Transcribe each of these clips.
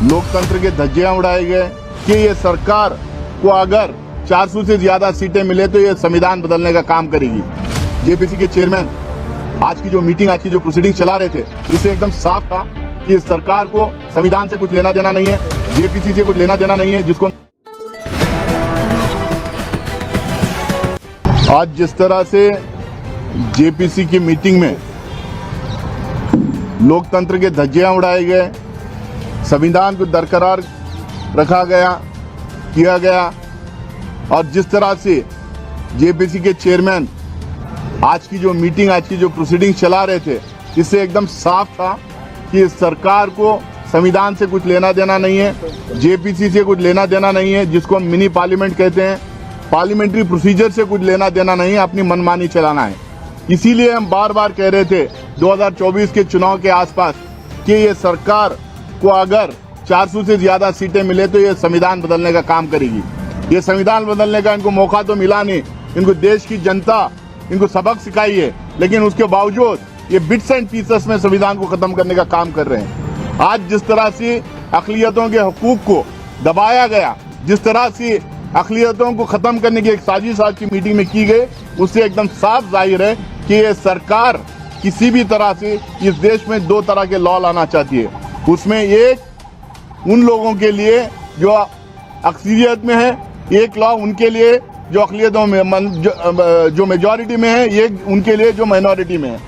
लोकतंत्र के धज्जियां उड़ाए गए कि ये सरकार को अगर 400 से ज्यादा सीटें मिले तो ये संविधान बदलने का काम करेगी। जेपीसी के चेयरमैन आज की जो मीटिंग, आज की जो प्रोसीडिंग चला रहे थे, इससे एकदम साफ था कि इस सरकार को संविधान से कुछ लेना देना नहीं है, जेपीसी से कुछ लेना देना नहीं है। जिसको आज जिस तरह से जेपीसी की मीटिंग में लोकतंत्र के धज्जियां उड़ाए गए, संविधान को बरकरार रखा गया, किया गया, और जिस तरह से जेपीसी के चेयरमैन आज की जो मीटिंग, आज की जो प्रोसीडिंग चला रहे थे, इससे एकदम साफ था कि इस सरकार को संविधान से कुछ लेना देना नहीं है, जेपीसी से कुछ लेना देना नहीं है, जिसको हम मिनी पार्लियामेंट कहते हैं, पार्लियामेंट्री प्रोसीजर से कुछ लेना देना नहीं है, अपनी मनमानी चलाना है। इसीलिए हम बार बार कह रहे थे 2024 के चुनाव के आसपास कि ये सरकार को अगर 400 से ज्यादा सीटें मिले तो ये संविधान बदलने का काम करेगी। ये संविधान बदलने का इनको मौका तो मिला नहीं, इनको देश की जनता इनको सबक सिखाई है, लेकिन उसके बावजूद ये बिट्स एंड पीसेस में संविधान को खत्म करने का काम कर रहे हैं। आज जिस तरह से अक़लियतों के हकूक को दबाया गया, जिस तरह से अक़लियतों को खत्म करने की एक साजिश आज की मीटिंग में की गई, उससे एकदम साफ जाहिर है कि ये सरकार किसी भी तरह से इस देश में दो तरह के लॉ लाना चाहती है। उसमें एक उन लोगों के लिए जो अक्सरियत में है, एक लॉ उनके लिए जो अक़लियतों में जो मेजॉरिटी में है, ये उनके लिए जो माइनॉरिटी में है।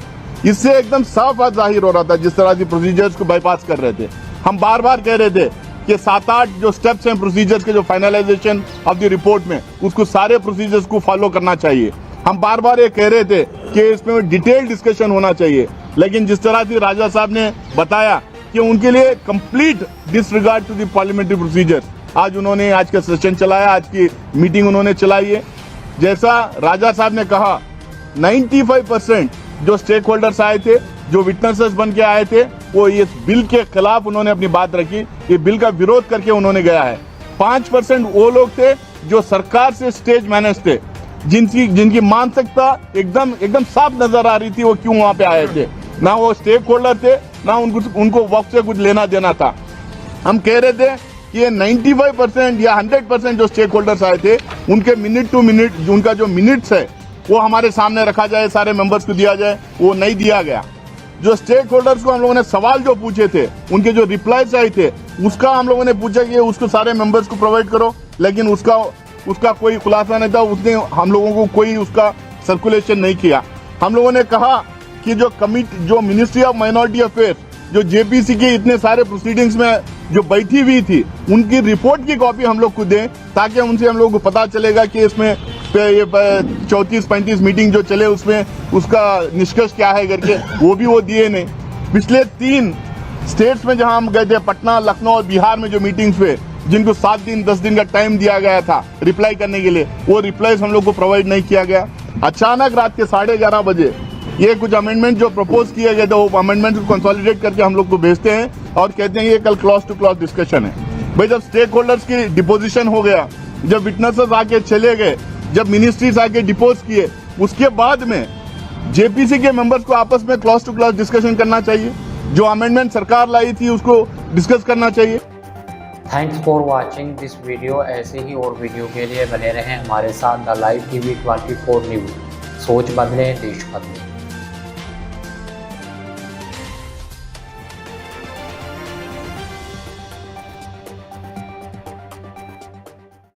इससे एकदम साफ बात जाहिर हो रहा था जिस तरह से प्रोसीजर्स को बाईपास कर रहे थे। हम बार बार कह रहे थे कि 7-8 जो स्टेप्स हैं प्रोसीजर्स के, जो फाइनलाइजेशन ऑफ द रिपोर्ट में, उसको सारे प्रोसीजर्स को फॉलो करना चाहिए। हम बार बार ये कह रहे थे कि इसमें डिटेल डिस्कशन होना चाहिए, लेकिन जिस तरह से राजा साहब ने बताया कि उनके लिए complete disregard to the parliamentary procedure, आज उन्होंने आज का सेशन चलाया, आज की मीटिंग उन्होंने चलाई है। जैसा राजा साहब ने कहा, 95% जो स्टेक होल्डर्स आए थे, जो विटनेसेस बन के आए थे, वो इस बिल के खिलाफ उन्होंने अपनी बात रखी, ये बिल का विरोध करके उन्होंने गया है। 5% वो लोग थे जो सरकार से स्टेज मैनेज थे, जिनकी मानसिकता एकदम साफ नजर आ रही थी वो क्यों वहां पे आए थे। ना वो स्टेक होल्डर थे, ना उनको वक्त से कुछ लेना देना था। हम कह रहे थे कि ये 95% या 100% जो स्टेक होल्डर्स आए थे, उनके मिनट टू मिनट उनका जो मिनट्स है वो हमारे सामने रखा जाए, सारे मेंबर्स को दिया जाए, वो नहीं दिया गया। जो स्टेक होल्डर्स को हम लोगों ने सवाल जो पूछे थे, उनके जो रिप्लाईज आए थे, उसका हम लोगों ने पूछा कि उसको सारे मेंबर्स को प्रोवाइड करो, लेकिन उसका कोई खुलासा नहीं था, उसने हम लोगों को कोई उसका सर्कुलेशन नहीं किया। हम लोगों ने कहा कि जो मिनिस्ट्री ऑफ माइनॉरिटी अफेयर्स, जो जेपीसी के इतने सारे प्रोसीडिंग्स में जो बैठी हुई थी, उनकी रिपोर्ट की कॉपी हम लोग को दें, ताकि उनसे हम लोगों को पता चलेगा कि इसमें ये 34-35 मीटिंग जो चले उसमें उसका निष्कर्ष क्या है करके, वो दिए नहीं। पिछले 3 स्टेट्स में जहां हम गए थे, पटना, लखनऊ और बिहार में जो मीटिंग्स हुए, जिनको 7 दिन 10 दिन का टाइम दिया गया था रिप्लाई करने के लिए, वो रिप्लाईज हम लोग को प्रोवाइड नहीं किया गया। अचानक रात के 11:30 बजे ये कुछ अमेंडमेंट जो प्रपोज किए गए थे, वो अमेंडमेंट को कंसोलिडेट करके हम लोग को भेजते हैं और कहते हैं ये कल क्लॉज टू क्लॉज डिस्कशन है। भाई, जब स्टेक होल्डर्स की डिपोजिशन हो गया, जब विटनेसेस आके चले गए, जब मिनिस्ट्रीज आके डिपोज किए, उसके बाद में जेपीसी के मेंबर्स को आपस में क्लॉज टू क्लॉज डिस्कशन करना चाहिए। जो अमेंडमेंट सरकार लाई थी उसको डिस्कस करना चाहिए। Thanks for watching this video. ऐसे ही और वीडियो के लिए बने रहें हमारे साथ द लाइव टीवी 24 न्यूज़। सोच बदले, देश बदले।